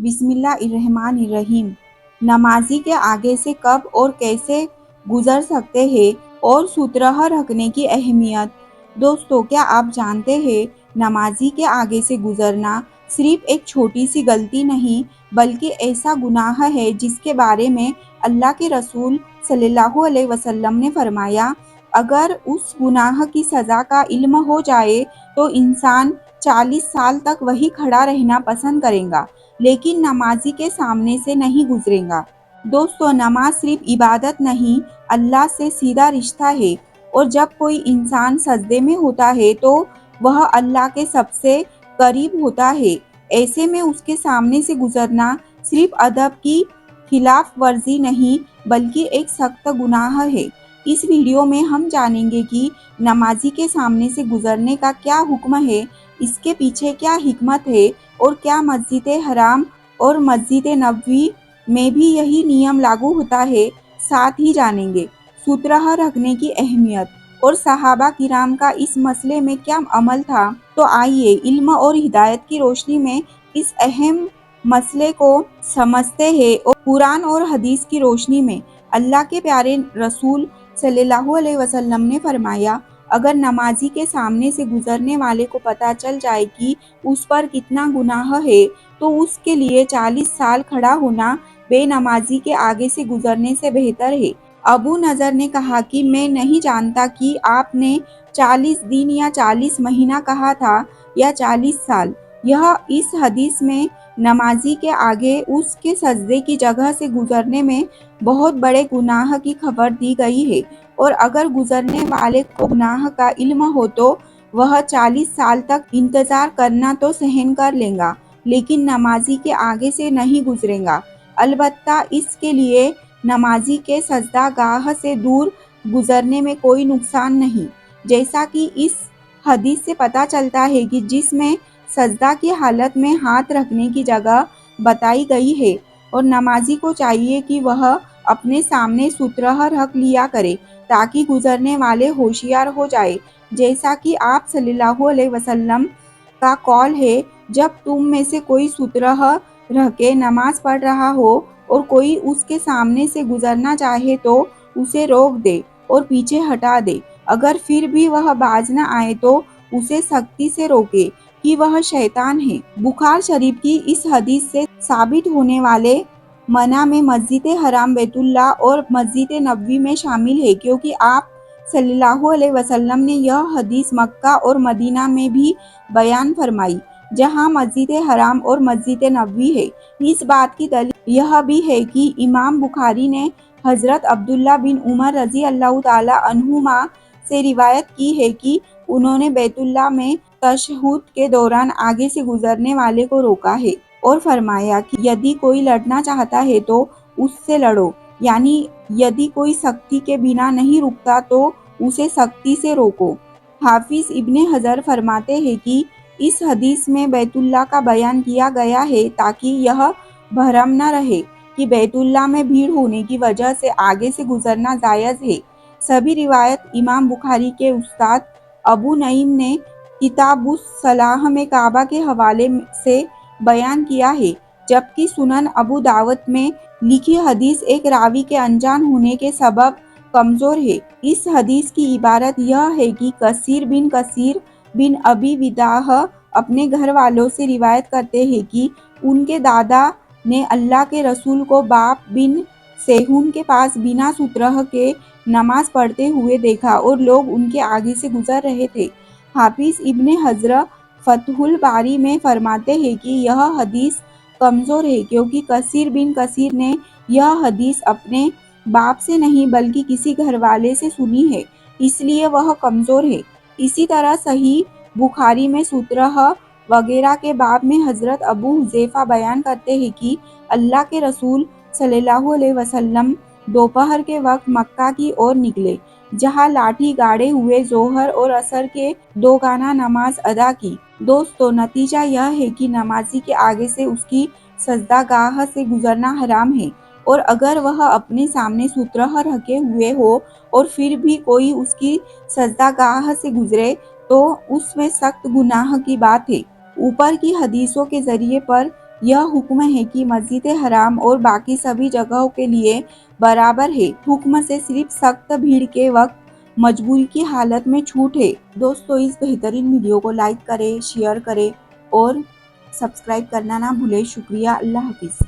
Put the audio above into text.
بسم اللہ الرحمن الرحیم۔ نمازی کے آگے سے کب اور کیسے گزر سکتے ہیں اور سترہ رکھنے کی اہمیت۔ دوستو، کیا آپ جانتے ہیں نمازی کے آگے سے گزرنا صرف ایک چھوٹی سی غلطی نہیں بلکہ ایسا گناہ ہے جس کے بارے میں اللہ کے رسول صلی اللہ علیہ وسلم نے فرمایا، اگر اس گناہ کی سزا کا علم ہو جائے تو انسان 40 سال تک وہی کھڑا رہنا پسند کرے گا لیکن نمازی کے سامنے سے نہیں گزرے گا۔ دوستو، نماز صرف عبادت نہیں، اللہ سے سیدھا رشتہ ہے، اور جب کوئی انسان سجدے میں ہوتا ہے تو وہ اللہ کے سب سے قریب ہوتا ہے۔ ایسے میں اس کے سامنے سے گزرنا صرف ادب کی خلاف ورزی نہیں بلکہ ایک سخت گناہ ہے۔ اس ویڈیو میں ہم جانیں گے کہ نمازی کے سامنے سے گزرنے کا کیا حکم ہے، اس کے پیچھے کیا حکمت ہے، اور کیا مسجد حرام اور مسجد نبوی میں بھی یہی نیم لاگو ہوتا ہے۔ ساتھ ہی جانیں گے سترہ رکھنے کی اہمیت اور صحابہ کرام کا اس مسئلے میں کیا عمل تھا۔ تو آئیے علم اور ہدایت کی روشنی میں اس اہم مسئلے کو سمجھتے ہیں، اور قرآن اور حدیث کی روشنی میں۔ اللہ کے پیارے رسول صلی اللہ علیہ وسلم نے فرمایا، اگر نمازی کے سامنے سے گزرنے والے کو پتہ چل جائے کہ اس پر کتنا گناہ ہے تو اس کے لیے 40 سال کھڑا ہونا بے نمازی کے آگے سے گزرنے سے بہتر ہے۔ ابو نضر نے کہا کہ میں نہیں جانتا کہ آپ نے 40 دن یا 40 مہینہ کہا تھا یا 40 سال۔ اس حدیث میں نمازی کے آگے اس کے سجدے کی جگہ سے گزرنے میں بہت بڑے گناہ کی خبر دی گئی ہے، اور اگر گزرنے والے کو گناہ کا علم ہو تو وہ 40 سال تک انتظار کرنا تو سہن کر لے گا لیکن نمازی کے آگے سے نہیں گزرے گا۔ البتہ اس کے لیے نمازی کے سجدہ گاہ سے دور گزرنے میں کوئی نقصان نہیں، جیسا کہ اس حدیث سے پتہ چلتا ہے کہ جس میں سجدہ کی حالت میں ہاتھ رکھنے کی جگہ بتائی گئی ہے، اور نمازی کو چاہیے کہ وہ اپنے سامنے سترہ رکھ لیا کرے تاکہ گزرنے والے ہوشیار ہو جائے، جیسا کہ آپ صلی اللہ علیہ وسلم کا قول ہے، جب تم میں سے کوئی سترہ رکھ کے نماز پڑھ رہا ہو اور کوئی اس کے سامنے سے گزرنا چاہے تو اسے روک دے اور پیچھے ہٹا دے، اگر پھر بھی وہ باز نہ آئے تو اسے سختی سے روکے کہ وہ شیطان ہے۔ بخاری شریف کی اس حدیث سے ثابت ہونے والے منع میں مسجد حرام بیت اللہ اور مسجد نبوی میں شامل ہے، کیونکہ آپ صلی اللہ علیہ وسلم نے یہ حدیث مکہ اور مدینہ میں بھی بیان فرمائی جہاں مسجد حرام اور مسجد نبوی ہے۔ اس بات کی دلیل یہ بھی ہے کہ امام بخاری نے حضرت عبداللہ بن عمر رضی اللہ تعالی عنہما سے روایت کی ہے کہ انہوں نے بیت اللہ میں تشہد کے دوران آگے سے گزرنے والے کو روکا ہے اور فرمایا کہ یدی کوئی لڑنا چاہتا ہے تو اس سے لڑو، یعنی یدی کوئی سختی کے بنا نہیں رکتا تو اسے سختی سے روکو۔ حافظ ابن حجر فرماتے ہیں کہ اس حدیث میں بیت اللہ کا بیان کیا گیا ہے تاکہ یہ بھرم نہ رہے کہ بیت اللہ میں بھیڑ ہونے کی وجہ سے آگے سے گزرنا جائز ہے۔ سبھی روایت امام بخاری کے استاد ابو نعیم نے کتاب الصلاۃ میں کعبہ کے حوالے سے بیان کیا ہے، جبکہ سنن ابو داؤد میں لکھی حدیث ایک راوی کے انجان ہونے کے سبب کمزور ہے۔ اس حدیث کی عبارت یہ ہے کہ کثیر بن ابی وداع اپنے گھر والوں سے روایت کرتے ہیں کہ ان کے دادا نے اللہ کے رسول کو باپ بن سیہون کے پاس بنا سترہ کے نماز پڑھتے ہوئے دیکھا اور لوگ ان کے آگے سے گزر رہے تھے۔ حافظ ابن حجر فتح الباری میں فرماتے ہیں کہ یہ حدیث کمزور ہے کیونکہ کثیر نے یہ حدیث اپنے باپ سے نہیں بلکہ کسی گھر والے سے سنی ہے، اس لیے وہ کمزور ہے۔ اسی طرح صحیح بخاری میں سترہ وغیرہ کے باب میں حضرت ابو حذیفہ بیان کرتے ہیں کہ اللہ کے رسول صلی اللہ علیہ وسلم دوپہر کے وقت مکہ کی اور نکلے، جہاں لاٹھی گاڑے ہوئے ظہر اور عصر کے دوگانا نماز ادا کی۔ دوستو، نتیجہ یہ ہے کہ نمازی کے آگے سے اس کی سجدہ گاہ سے گزرنا حرام ہے، اور اگر وہ اپنے سامنے سترہ رکھے ہوئے ہو اور پھر بھی کوئی اس کی سجدہ گاہ سے گزرے تو اس میں سخت گناہ کی بات ہے۔ اوپر کی حدیثوں کے ذریعے پر یہ حکم ہے کہ مسجد حرام اور باقی سبھی جگہوں کے لیے برابر ہے۔ حکم سے صرف سخت بھیڑ کے وقت مجبوری کی حالت میں چھوٹ ہے۔ دوستو اس بہترین ویڈیو کو لائک کریں، شیئر کریں اور سبسکرائب کرنا نہ بھولیں۔ شکریہ، اللہ حافظ۔